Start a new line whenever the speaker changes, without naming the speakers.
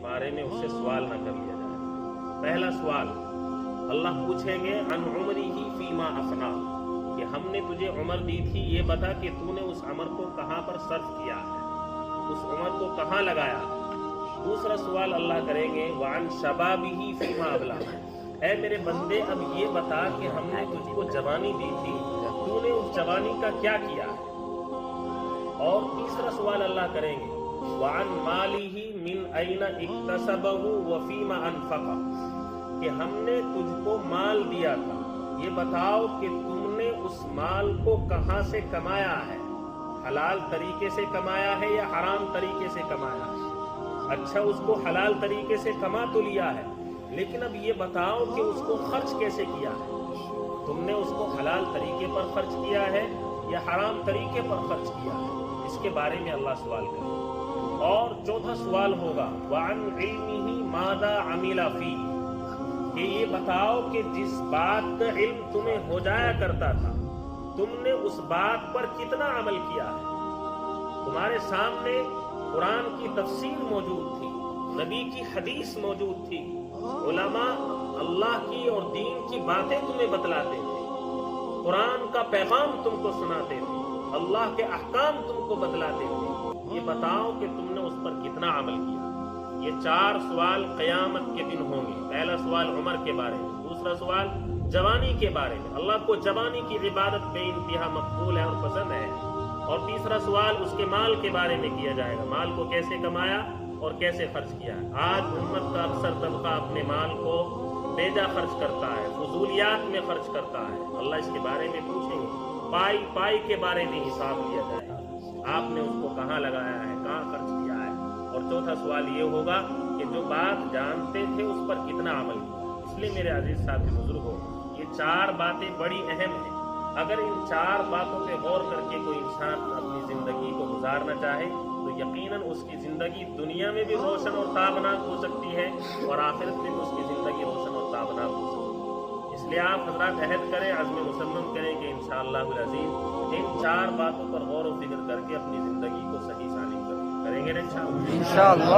بارے میں اس سے سوال نہ کر لیا جائے۔ پہلا سوال اللہ پوچھیں گے عن عمرہ فیما افنا، کہ ہم نے تجھے عمر دی تھی، یہ بتا کہ تو نے اس عمر کو کہاں پر صرف کیا ہے، اس عمر کو کہاں لگایا۔ دوسرا سوال اللہ کریں گے وعن شبابہ فیما ابلا، اے میرے بندے اب یہ بتا کہ ہم نے تجھ کو جوانی دی تھی، تو نے اس جوانی کا کیا کیا ہے۔ اور تیسرا سوال اللہ کریں گے وعن مالہ من این اکتسبہ وفیما انفقہ، کہ ہم نے تجھ کو مال دیا تھا، یہ بتاؤ کہ تم نے اس مال کو کہاں سے کمایا ہے، حلال طریقے سے کمایا ہے یا حرام طریقے سے کمایا ہے۔ اچھا اس کو حلال طریقے سے کما تو لیا ہے، لیکن اب یہ بتاؤ کہ اس کو خرچ کیسے کیا ہے، تم نے اس کو حلال طریقے پر خرچ کیا ہے یا حرام طریقے پر خرچ کیا ہے، اس کے بارے میں اللہ سوال کرے۔ اور چوتھا سوال ہوگا وعن علمہ ماذا عمل فیہ، کہ یہ بتاؤ کہ جس بات کا علم تمہیں ہو جایا کرتا تھا، تم نے اس بات پر کتنا عمل کیا ہے۔ تمہارے سامنے قرآن کی تفسیر موجود تھی، نبی کی حدیث موجود تھی، علماء اللہ کی اور دین کی باتیں تمہیں بتلاتے تھے، قرآن کا پیغام تم کو سناتے تھے، اللہ کے احکام تم کو بتلاتے تھے، یہ بتاؤ کہ تم نے اس پر کتنا عمل کیا۔ یہ چار سوال قیامت کے دن ہوں گے۔ پہلا سوال عمر کے بارے میں، دوسرا سوال جوانی کے بارے میں، اللہ کو جوانی کی عبادت بے انتہا مقبول ہے اور پسند ہے، اور تیسرا سوال اس کے مال کے بارے میں کیا جائے گا، مال کو کیسے کمایا اور کیسے خرچ کیا۔ آج امت کا اکثر طبقہ اپنے مال کو بیجا خرچ کرتا ہے، فضولیات میں خرچ کرتا ہے، اللہ اس کے بارے میں پوچھیں گے، پائی پائی کے بارے میں حساب لیا جائے گا، آپ نے اس کو کہاں لگایا ہے، کہاں خرچ کیا ہے۔ اور چوتھا سوال یہ ہوگا کہ جو بات جانتے تھے اس پر کتنا عمل کیا۔ اس لیے میرے عزیز ساتھی بزرگوں، یہ چار باتیں بڑی اہم ہیں۔ اگر ان چار باتوں پہ غور کر کے کوئی انسان اپنی زندگی کو گزارنا چاہے تو یقیناً اس کی زندگی دنیا میں بھی روشن اور تابناک ہو سکتی ہے، اور آخرت میں بھی اس کی زندگی روشن اور تابناک ہو سکتی ہے۔ اس لیے آپ حضرات عہد کریں، عزم مصمم کریں کہ انشاءاللہ العظیم ان چار باتوں پر غور و فکر کر کے اپنی زندگی کو صحیح سالم کریں گے نا انشاءاللہ۔